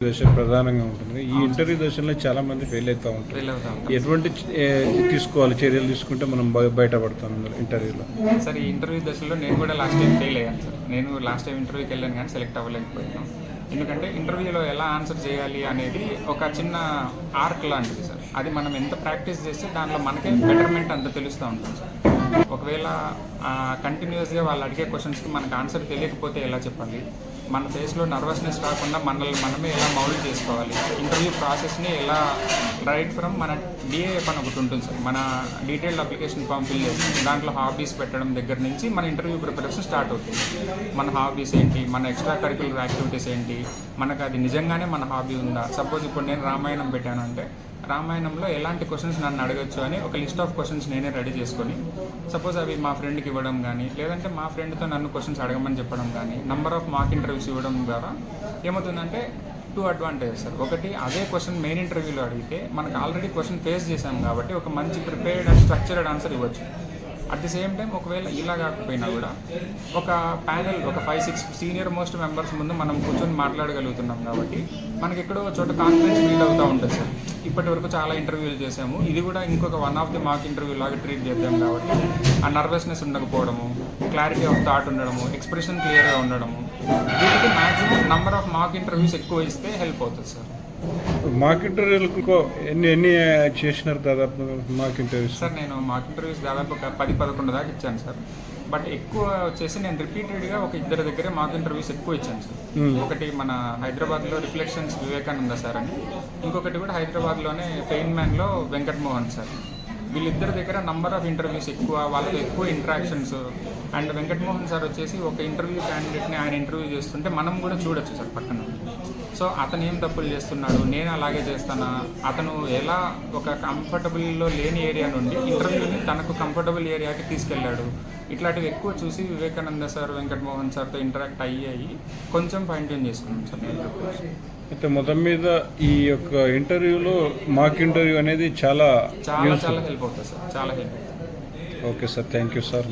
దశ ప్రధానంగా ఉంటుంది. ఈ ఇంటర్వ్యూ దశలో చాలా మంది ఫెయిల్ అవుతూ ఉంటారు. ఎటువంటి తీసుకోవాలి చర్యలు తీసుకుంటే మనం బయటపడతాం ఇంటర్వ్యూలో? సార్ ఈ ఇంటర్వ్యూ దశలో నేను కూడా లాస్ట్ టైం ఫెయిల్ అయ్యాను సార్. నేను లాస్ట్ టైం ఇంటర్వ్యూకి వెళ్ళాను కానీ సెలెక్ట్ అవ్వలేకపోయాను. ఎందుకంటే ఇంటర్వ్యూలో ఎలా ఆన్సర్ చేయాలి అనేది ఒక చిన్న ఆర్క్ లాంటిది సార్. అది మనం ఎంత ప్రాక్టీస్ చేస్తే దాంట్లో మనకే బెటర్మెంట్ అంత తెలుస్తూ ఉంటుంది సార్. ఒకవేళ కంటిన్యూస్గా వాళ్ళు అడిగే క్వశ్చన్స్కి మనకు ఆన్సర్ తెలియకపోతే ఎలా చెప్పాలి, మన ఫేస్లో నర్వస్నెస్ రాకుండా మనల్ని మనమే ఎలా మౌల్డ్ చేసుకోవాలి, ఇంటర్వ్యూ ప్రాసెస్ని ఎలా రైట్ ఫ్రమ్ మన డిఏఎఫ్ అని ఒకటి ఉంటుంది సార్. మన డీటెయిల్డ్ అప్లికేషన్ ఫామ్ ఫిల్ చేసి దాంట్లో హాబీస్ పెట్టడం దగ్గర నుంచి మన ఇంటర్వ్యూ ప్రిపరేషన్ స్టార్ట్ అవుతుంది. మన హాబీస్ ఏంటి, మన ఎక్స్ట్రా కరిక్యులర్ యాక్టివిటీస్ ఏంటి, మనకు అది నిజంగానే మన హాబీ ఉందా. సపోజ్ ఇప్పుడు నేను రామాయణం పెట్టాను అంటే రామాయణంలో ఎలాంటి క్వశ్చన్స్ నన్ను అడగచ్చు అని ఒక లిస్ట్ ఆఫ్ క్వశ్చన్స్ నేనే రెడీ చేసుకొని సపోజ్ అవి మా ఫ్రెండ్కి ఇవ్వడం కానీ, లేదంటే మా ఫ్రెండ్తో నన్ను క్వశ్చన్స్ అడగమని చెప్పడం కానీ, నెంబర్ ఆఫ్ మాక్ ఇంటర్వ్యూస్ ఇవ్వడం ద్వారా ఏమవుతుందంటే టూ అడ్వాంటేజెస్ సార్. ఒకటి, అదే క్వశ్చన్ మెయిన్ ఇంటర్వ్యూలో అడిగితే మనకు ఆల్రెడీ క్వశ్చన్ ఫేస్ చేశాం కాబట్టి ఒక మంచి ప్రిపేర్డ్ అండ్ స్ట్రక్చర్డ్ ఆన్సర్ ఇవ్వచ్చు. అట్ ది సేమ్ టైం ఒకవేళ ఇలా కాకపోయినా కూడా ఒక ప్యానెల్, ఒక 5-6 సీనియర్ మోస్ట్ మెంబర్స్ ముందు మనం కూర్చొని మాట్లాడగలుగుతున్నాం కాబట్టి మనకి ఎక్కడో చోట కాన్ఫిడెన్స్ బిల్డ్ అవుతూ ఉంటుంది సార్. ఇప్పటి వరకు చాలా ఇంటర్వ్యూలు చేసాము, ఇది కూడా ఇంకొక one of the mock interview లాగా ట్రీట్ చేద్దాం కాబట్టి ఆ నర్వస్నెస్ ఉండకపోవడము, క్లారిటీ ఆఫ్ థాట్ ఉండడము, ఎక్స్ప్రెషన్ క్లియర్గా ఉండడము, వీటికి maximum number of mock interviews ఎక్కువ ఇస్తే హెల్ప్ అవుతుంది సార్. మాక్ ఇంటర్వ్యూలకు ఎన్ని చేసినారు దాదాపు మాక్ ఇంటర్వ్యూస్? సార్ నేను మాక్ ఇంటర్వ్యూస్ దాదాపు ఒక 10-11 దాకా ఇచ్చాను సార్. బట్ ఎక్కువ వచ్చేసి నేను రిపీటెడ్గా ఒక ఇద్దరి దగ్గరే మాక్ ఇంటర్వ్యూస్ ఎక్కువ ఇచ్చాను సార్. ఒకటి మన హైదరాబాద్లో రిఫ్లెక్షన్స్ వివేకానంద సార్ అని, ఇంకొకటి కూడా హైదరాబాద్లోనే ఫెయిన్ మ్యాన్లో వెంకట్ మోహన్ సార్. వీళ్ళిద్దరి దగ్గర నంబర్ ఆఫ్ ఇంటర్వ్యూస్ ఎక్కువ, వాళ్ళతో ఎక్కువ interactions. And Venkat Mohan sir వచ్చేసి ఒక ఇంటర్వ్యూ క్యాండిడేట్ని ఆయన ఇంటర్వ్యూ చేస్తుంటే మనం కూడా చూడొచ్చు సార్ పక్కన. సో అతను ఏం తప్పులు చేస్తున్నాడు, నేను అలాగే చేస్తానా, అతను ఎలా ఒక కంఫర్టబుల్లో లేని ఏరియా నుండి ఇంటర్వ్యూని తనకు కంఫర్టబుల్ ఏరియాకి తీసుకెళ్ళాడు, ఇట్లాంటివి ఎక్కువ చూసి వివేకానంద సార్, వెంకట్ మోహన్ సార్తో ఇంటరాక్ట్ అయ్యి కొంచెం ఫైన్ ట్యూన్ చేసుకున్నాం సార్ నేను. అయితే మొత్తం మీద ఈ యొక్క ఇంటర్వ్యూలో మాక్ ఇంటర్వ్యూ అనేది చాలా చాలా హెల్ప్ అవుతుంది సార్, చాలా హెల్ప్ అవుతుంది. Okay sir, thank you sir.